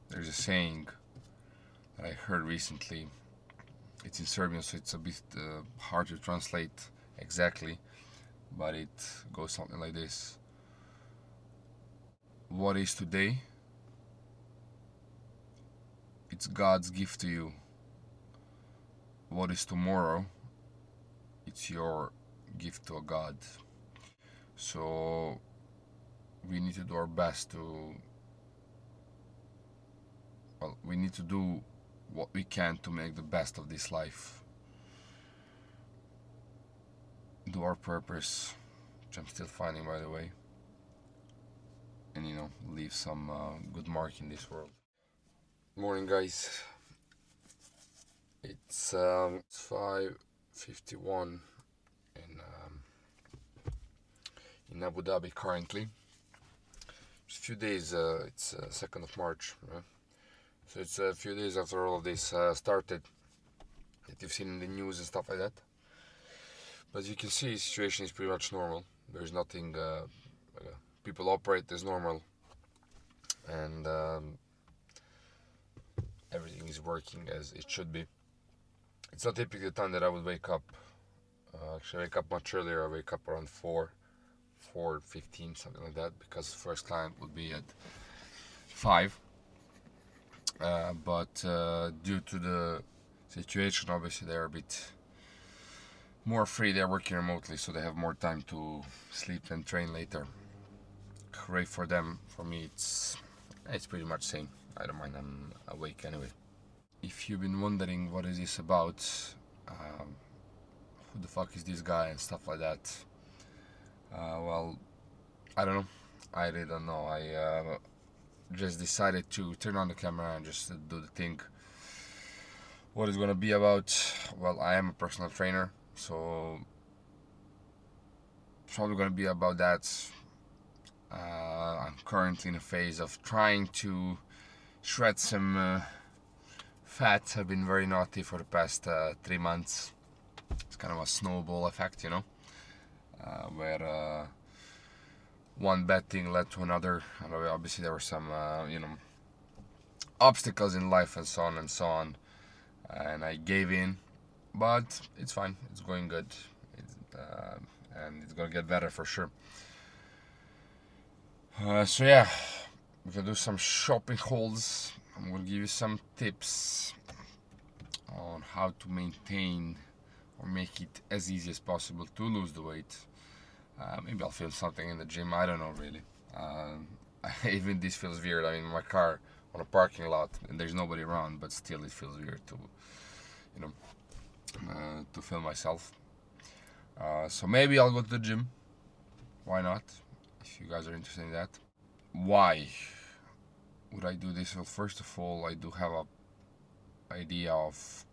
There's a saying that I heard recently. It's in Serbian, so it's a bit hard to translate exactly, but it goes something like this: what is today, it's God's gift to you. What is tomorrow, it's your gift to a God. So we need to do our best to, well, we need to do what we can to make the best of this life. Do our purpose, which I'm still finding, by the way, and leave some good mark in this world. Morning, guys. It's 5:51 in Abu Dhabi currently. Just a few days. It's 2nd of March, right? So it's a few days after all of this started, that you've seen in the news and stuff like that. But as you can see, the situation is pretty much normal. There's nothing. People operate as normal, and everything is working as it should be. It's not typically the time that I would wake up. Actually, I wake up much earlier. I wake up around 4:15, something like that, because the first client would be at 5. But due to the situation, obviously they're a bit more free. They're working remotely, so they have more time to sleep and train later. Great for them. For me, it's pretty much same. I don't mind. I'm awake anyway. If you've been wondering what is this about, who the fuck is this guy and stuff like that, well, I don't know. I really don't know. I just decided to turn on the camera and just do the thing. What it's gonna be about? Well, I am a personal trainer, so it's probably gonna be about that. I'm currently in a phase of trying to shred some fat. I've been very naughty for the past 3 months. It's kind of a snowball effect, where one bad thing led to another. And obviously there were some, obstacles in life and so on and so on. And I gave in, but it's fine. It's going good, and it's gonna get better for sure. So yeah, we can do some shopping hauls. I'm gonna give you some tips on how to maintain or make it as easy as possible to lose the weight. Maybe I'll film something in the gym. I don't know really. Even this feels weird. I'm in my car on a parking lot and there's nobody around, but still it feels weird to, to film myself. So maybe I'll go to the gym. Why not? If you guys are interested in that. Why would I do this? Well, first of all, I do have a idea of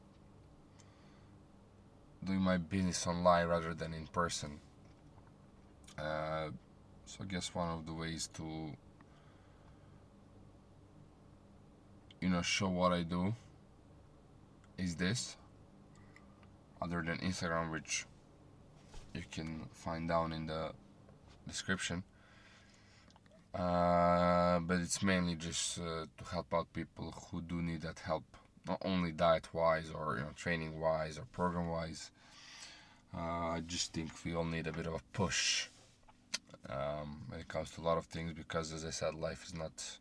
doing my business online rather than in person. So I guess one of the ways to show what I do is this, other than Instagram, which you can find down in the description. But it's mainly just to help out people who do need that help, not only diet wise or training wise or program wise. I just think we all need a bit of a push when it comes to a lot of things, because as I said, life is not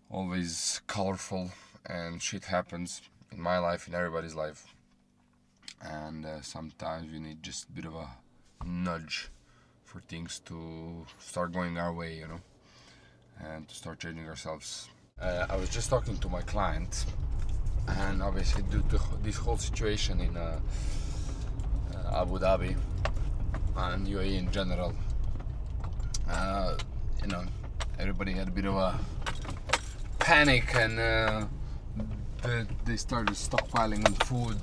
always colorful and shit happens in my life, in everybody's life, and sometimes we need just a bit of a nudge for things to start going our way, and to start changing ourselves. I was just talking to my client, and obviously due to this whole situation in Abu Dhabi and UAE in general, everybody had a bit of a panic, and they started stockpiling on food.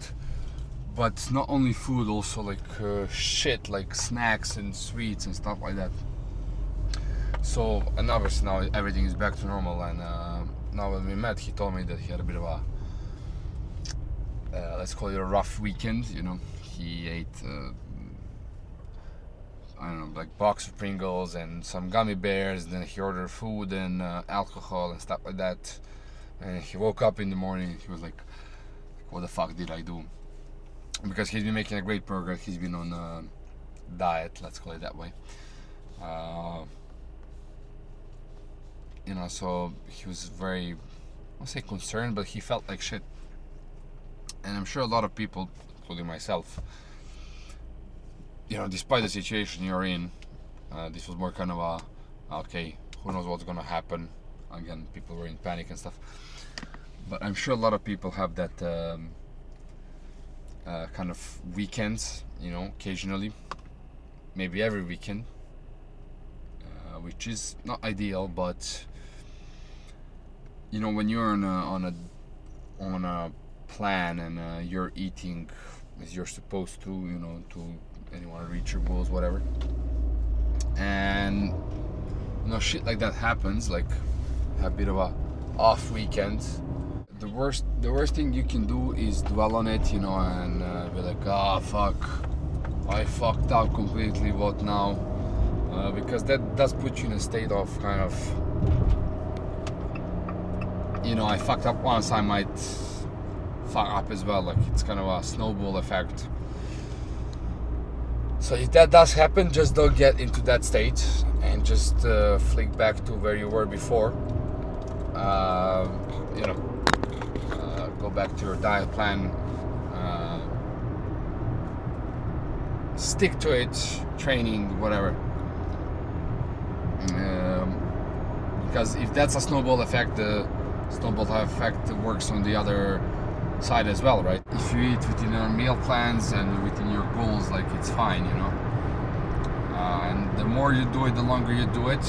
But not only food, also like shit, like snacks and sweets and stuff like that. So, and obviously now everything is back to normal, and now when we met, he told me that he had a bit of a, let's call it a rough weekend, He ate I don't know, like box of Pringles and some gummy bears. Then he ordered food and alcohol and stuff like that. And he woke up in the morning. He was like, "What the fuck did I do?" Because he's been making a great progress. He's been on a diet, let's call it that way. So he was very, I won't say concerned, but he felt like shit. And I'm sure a lot of people, including myself, despite the situation you're in, this was more kind of okay, who knows what's gonna happen. Again, people were in panic and stuff. But I'm sure a lot of people have that kind of weekends, occasionally, maybe every weekend, which is not ideal, but when you're on a plan and you're eating as you're supposed to, and you want to reach your goals, whatever, and shit like that happens, like have a bit of a off weekend. The worst thing you can do is dwell on it, and be like, fuck, I fucked up completely, what now? Because that does put you in a state of kind of, I fucked up once, I might fuck up as well. Like, it's kind of a snowball effect. So if that does happen, just don't get into that state and just flick back to where you were before. Go back to your diet plan. Stick to it, training, whatever. Because if that's a snowball effect, the snowball effect works on the other side as well, right? If you eat within your meal plans and within your goals, like, it's fine, and the more you do it, the longer you do it,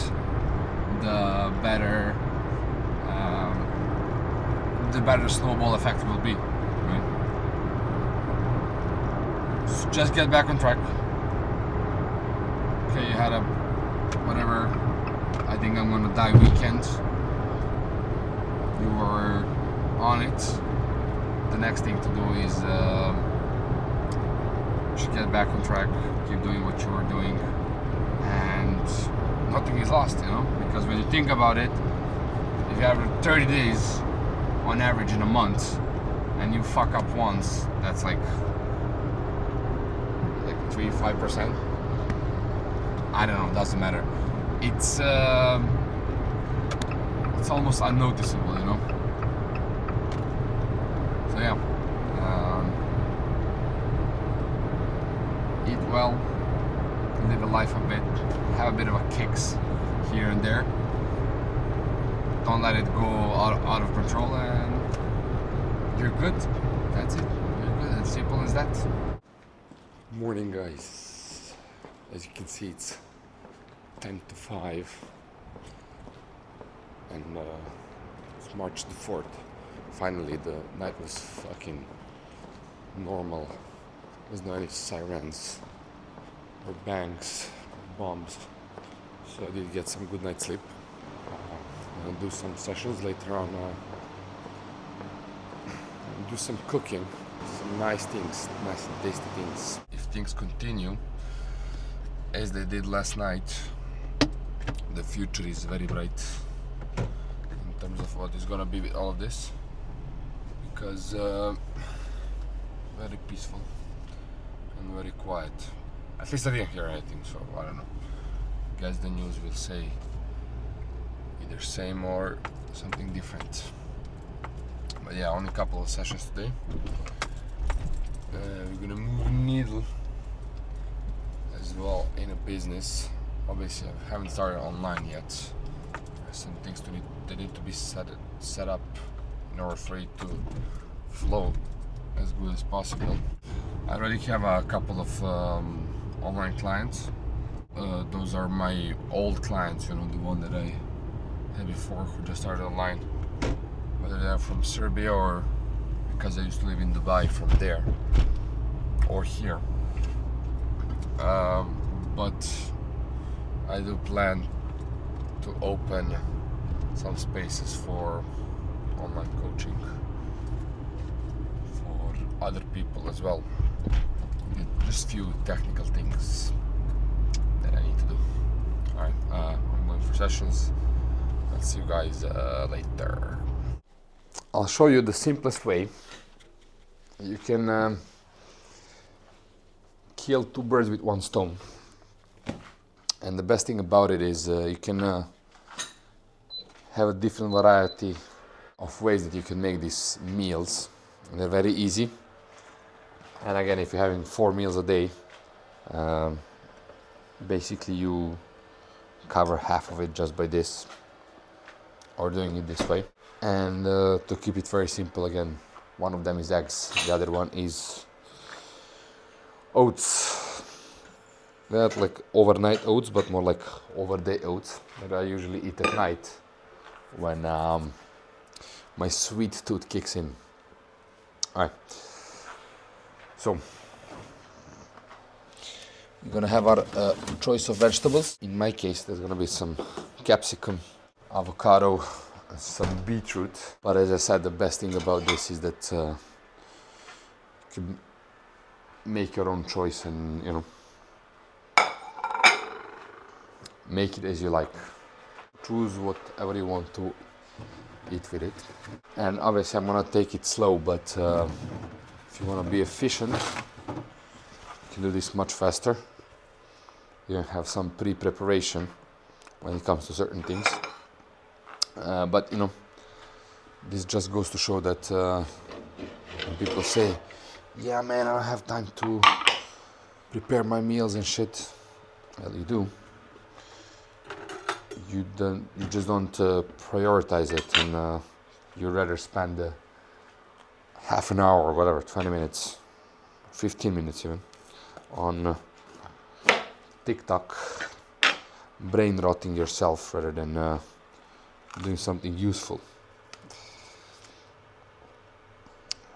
the better snowball effect will be, right? So just get back on track. Okay, you had a whatever, I think I'm gonna die weekend. You were on it. The next thing to do is you should get back on track, keep doing what you were doing, and nothing is lost, because when you think about it, if you have 30 days on average in a month and you fuck up once, that's like 3-5%. I don't know, doesn't matter. It's almost unnoticeable, So yeah, eat well, live a life a bit, have a bit of a kicks here and there. Don't let it go out of control, and you're good. That's it. You're good. As simple as that. Morning, guys. As you can see, it's 10 to 5, and it's March the 4th. Finally, the night was fucking normal. There's no any sirens or bangs or bombs, so I did get some good night's sleep. I'll do some sessions later on. Do some cooking, some nice things, nice and tasty things. If things continue as they did last night, the future is very bright in terms of what is gonna be with all of this, because very peaceful and very quiet. At least I didn't hear anything, so I don't know. I guess the news will say either same or something different. But yeah, only a couple of sessions today. We're gonna move a needle as well in a business. Obviously, I haven't started online yet. There's some things that need to be set up in order for it to flow as good as possible. I already have a couple of online clients. Those are my old clients, the one that I had before, who just started online. Whether they're from Serbia or because I used to live in Dubai, from there or here. But I do plan to open some spaces for online coaching for other people as well. Just few technical things that need to do. Alright, I'm going for sessions. I'll see you guys later. I'll show you the simplest way. You can kill two birds with one stone. And the best thing about it is you can have a different variety of ways that you can make these meals. And they're very easy. And again, if you're having 4 meals a day, basically you cover half of it just by this, or doing it this way. And to keep it very simple, again, one of them is eggs, the other one is oats. They're not like overnight oats, but more like overday oats that I usually eat at night when my sweet tooth kicks in. Alright, so we're gonna have our choice of vegetables. In my case, there's gonna be some capsicum, avocado, and some beetroot. But as I said, the best thing about this is that you can make your own choice and, you know, make it as you like. Choose whatever you want to eat with it. And obviously I'm gonna take it slow, but if you wanna be efficient, you can do this much faster. You have some pre-preparation when it comes to certain things. But you know, this just goes to show that when people say, yeah man, I don't have time to prepare my meals and shit. Well, you do. You just don't prioritize it, and you rather spend half an hour or whatever, 20 minutes, 15 minutes even, on TikTok, brain rotting yourself rather than doing something useful.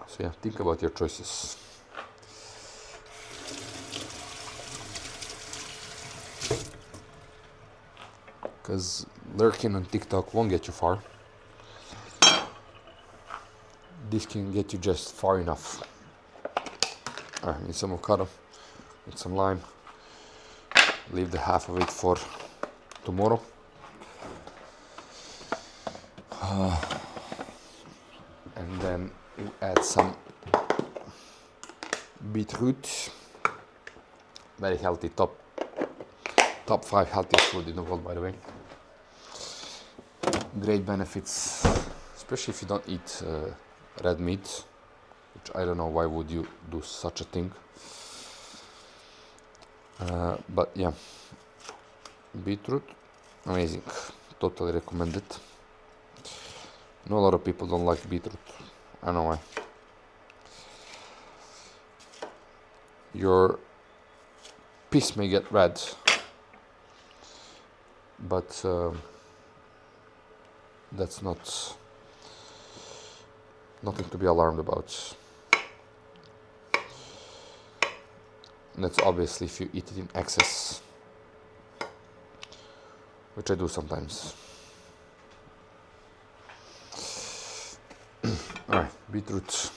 So yeah, think about your choices. Because lurking on TikTok won't get you far. This can get you just far enough. Alright, need some avocado, need some lime. Leave the half of it for tomorrow. And then you add some beetroot. Very healthy, top 5 healthiest food in the world, by the way. Great benefits, especially if you don't eat red meat, which I don't know why would you do such a thing. But yeah, beetroot, amazing, totally recommend it. I know a lot of people don't like beetroot, I don't know why. Your piss may get red, but that's nothing to be alarmed about. And that's obviously if you eat it in excess, which I do sometimes. Alright, beetroot,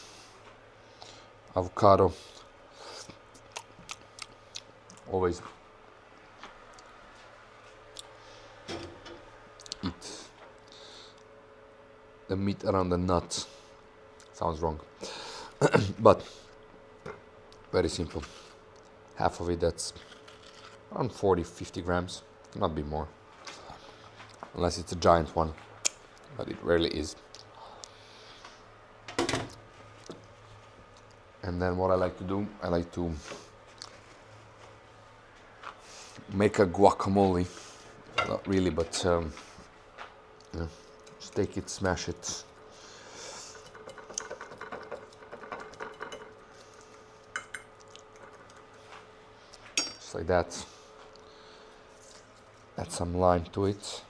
avocado, always eat the meat around the nut. Sounds wrong, but very simple. Half of it, that's around 40-50 grams, cannot be more, unless it's a giant one, but it rarely is. And then what I like to do, I like to make a guacamole. Not really, but yeah, just take it, smash it. Just like that. Add some lime to it.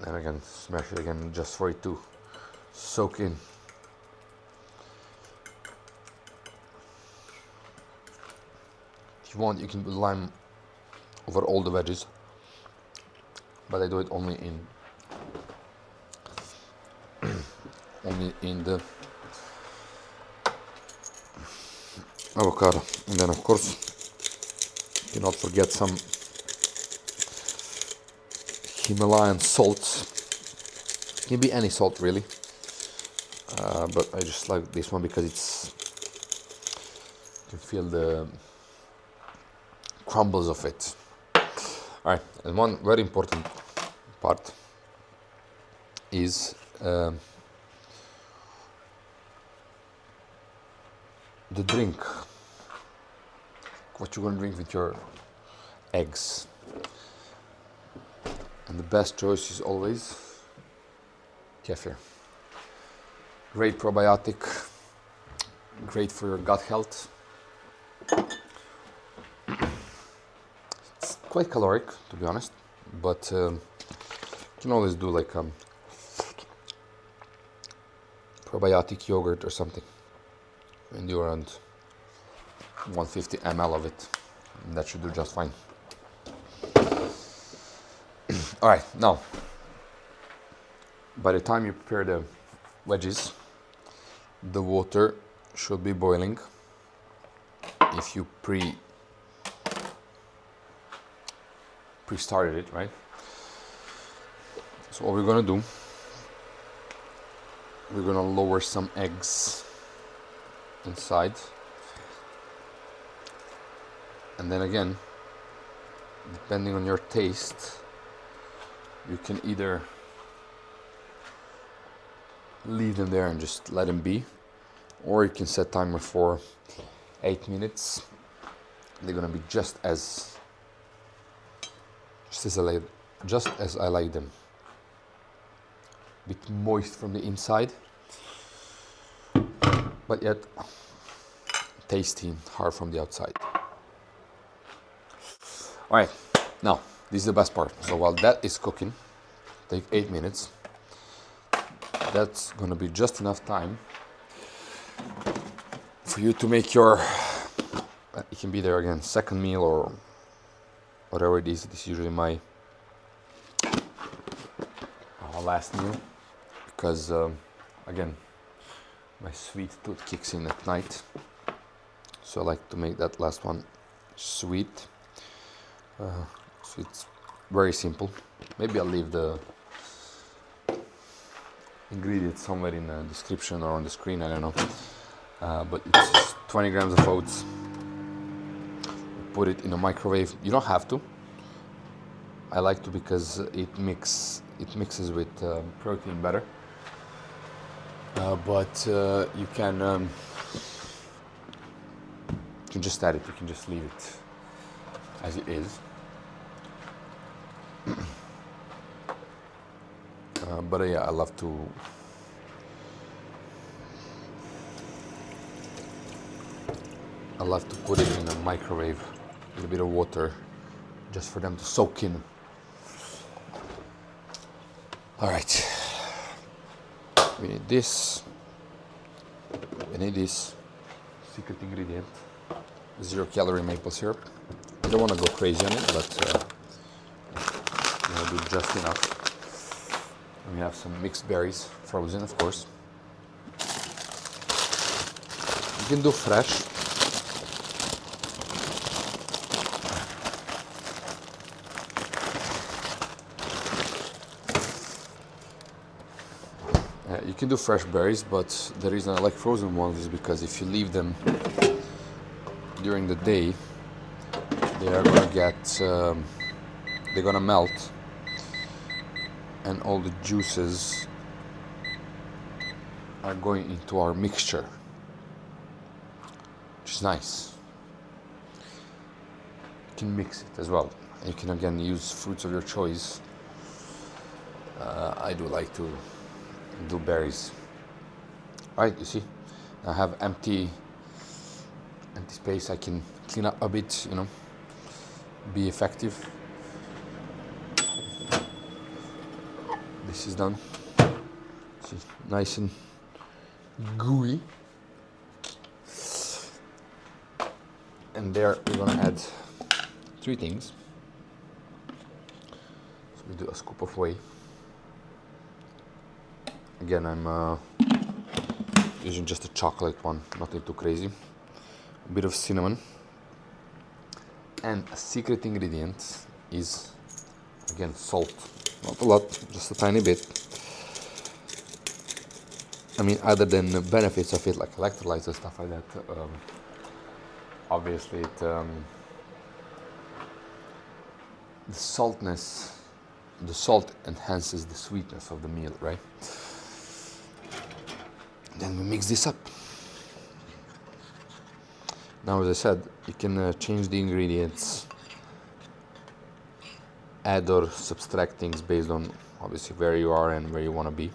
And again, smash it again just for it to soak in. If you want, you can put lime over all the veggies, but I do it only in the avocado. And then of course Do not forget some Himalayan salt. Can be any salt really, but I just like this one because you can feel the crumbles of it. All right, and one very important part is the drink. What you're gonna drink with your eggs. And the best choice is always kefir. Great probiotic, great for your gut health. It's quite caloric, to be honest, but you can always do like probiotic yogurt or something. And do around 150 ml of it. And that should do just fine. All right, now, by the time you prepare the wedges, the water should be boiling. If you pre-started it, right? So what we're gonna do, we're gonna lower some eggs inside, and then again, depending on your taste, you can either leave them there and just let them be, or you can set timer for 8 minutes. They're gonna be just as I like them. A bit moist from the inside, but yet tasty, hard from the outside. All right, now this is the best part. So while that is cooking, take 8 minutes. That's gonna be just enough time for you to make your, it can be there again, second meal or whatever it is. This is usually my last meal, because again, my sweet tooth kicks in at night, so I like to make that last one sweet. So it's very simple. Maybe I'll leave the ingredients somewhere in the description or on the screen, I don't know. But it's just 20 grams of oats. Put it in a microwave. You don't have to. I like to because it mixes with protein better. But you can just add it. You can just leave it as it is. But yeah, I love to put it in a microwave with a bit of water, just for them to soak in. All right, we need this. We need this secret ingredient: 0-calorie maple syrup. You don't want to go crazy on it, but you want to do just enough. And we have some mixed berries, frozen, of course. You can do fresh. You can do fresh berries, but the reason I like frozen ones is because if you leave them during the day, they are they're gonna melt, and all the juices are going into our mixture, which is nice. You can mix it as well. You can again use fruits of your choice. I do like to do berries. Alright, you see, I have empty space. I can clean up a bit, you know, be effective. This is done. See, nice and gooey. And there we're gonna add 3 things. So we do a scoop of whey. Again, I'm using just a chocolate one, nothing too crazy. A bit of cinnamon, And a secret ingredient is, again, salt. Not a lot, just a tiny bit. I mean, other than the benefits of it, like electrolytes and stuff like that, obviously the saltness, the salt enhances the sweetness of the meal, right? Then we mix this up. Now, as I said, you can change the ingredients, add or subtract things based on obviously where you are and where you want to be.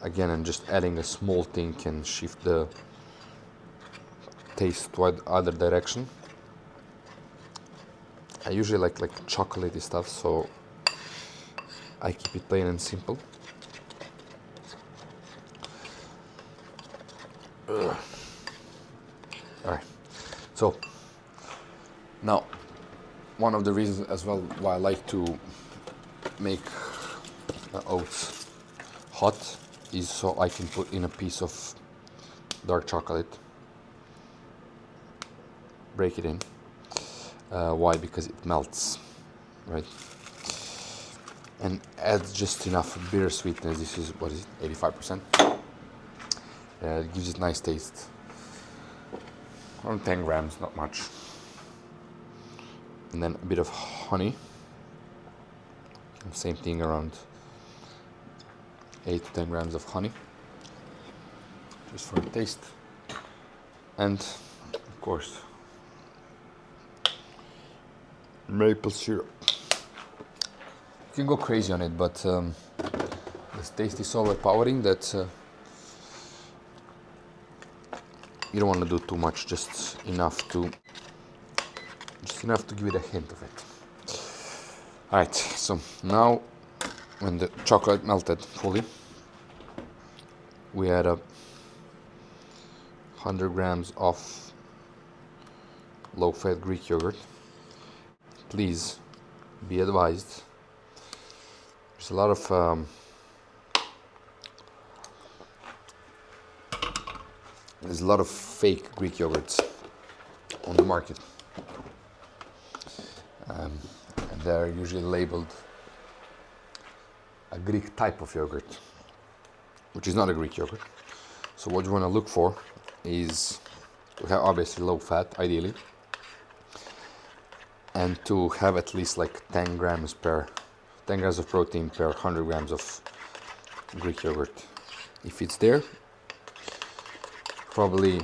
Again, and just adding a small thing can shift the taste to other direction. I usually like chocolatey stuff, so I keep it plain and simple. Alright, so now one of the reasons as well why I like to make oats hot is so I can put in a piece of dark chocolate, break it in. Why? Because it melts, right? And adds just enough bitter sweetness. This is, what is it, 85%? It gives it nice taste. Around 10 grams, not much. And then a bit of honey. Same thing, around 8 to 10 grams of honey. Just for the taste. And, of course, maple syrup. You can go crazy on it, but this taste is so overpowering that you don't want to do too much, just enough to give it a hint of it. Alright, so now when the chocolate melted fully, we add up 100 grams of low-fat Greek yogurt. Please be advised, there's a lot of fake Greek yogurts on the market, and they're usually labeled a Greek type of yogurt, which is not a Greek yogurt. So what you want to look for is to have obviously low fat, ideally, and to have at least like 10 grams of protein per 100 grams of Greek yogurt. If it's there, probably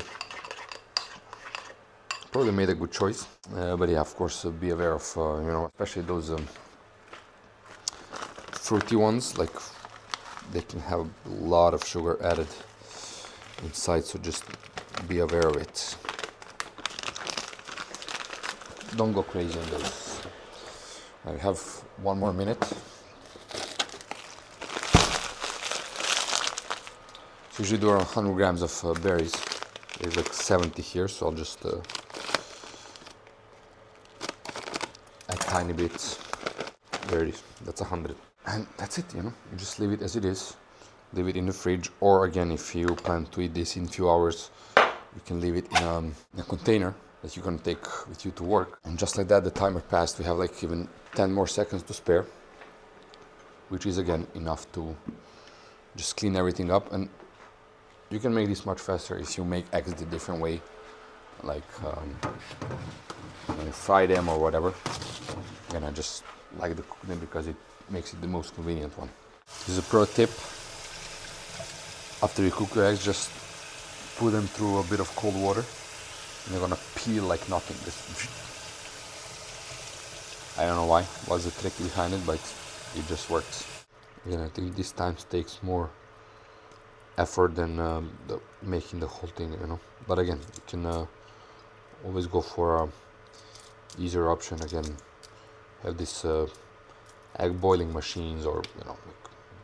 made a good choice. But yeah, of course, be aware of especially those fruity ones. Like, they can have a lot of sugar added inside, so just be aware of it. Don't go crazy on those. I have one more minute. So usually do around 100 grams of berries. There's like 70 here, so I'll just add tiny bit. There it is. That's 100. And that's it, You just leave it as it is. Leave it in the fridge, or again, if you plan to eat this in a few hours, you can leave it in a container that you're gonna take with you to work. And just like that, the timer passed. We have like even 10 more seconds to spare, which is again enough to just clean everything up. And you can make this much faster if you make eggs the different way, like fry them or whatever. And I just like to cook them because it makes it the most convenient one. This is a pro tip. After you cook your eggs, just put them through a bit of cold water, and they're gonna peel like nothing. I don't know what's the trick behind it, but it just works. Again, I think this time takes more effort than making the whole thing, But again, you can always go for a easier option. Again, have this egg boiling machines, or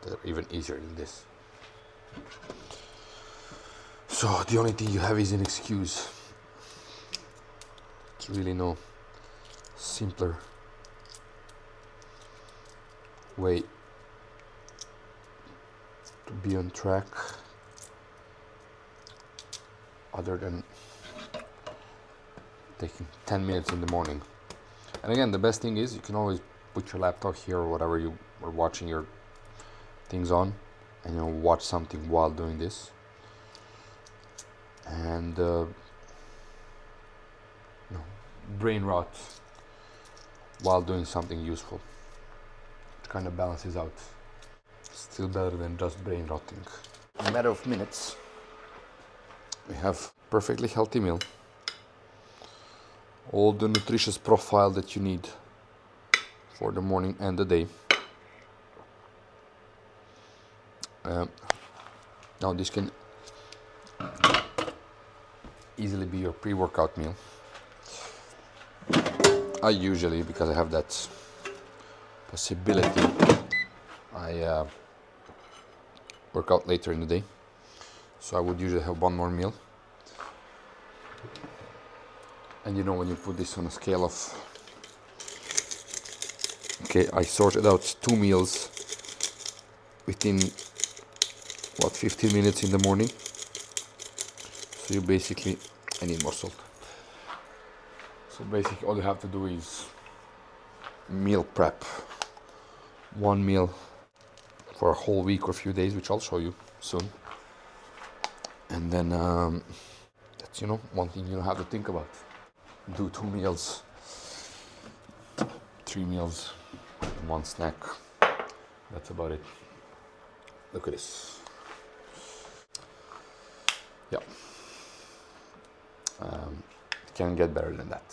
they're even easier than this. So the only thing you have is an excuse. It's really no simpler way to be on track other than taking 10 minutes in the morning. And again, the best thing is you can always put your laptop here or whatever you are watching your things on, and watch something while doing this. And brain rot while doing something useful. It kind of balances out. Still better than just brain rotting. In a matter of minutes, we have perfectly healthy meal. All the nutritious profile that you need for the morning and the day. Now this can easily be your pre-workout meal. I usually, because I have that possibility, I work out later in the day. So I would usually have one more meal. And when you put this on a scale of, okay, I sorted out 2 meals within 15 minutes in the morning. So you basically, I need more salt. So basically all you have to do is meal prep. One meal for a whole week or a few days, which I'll show you soon. And then that's one thing you don't have to think about. Do 2 meals, 3 meals, 1 snack. That's about it. Look at this. Yeah. It can get better than that.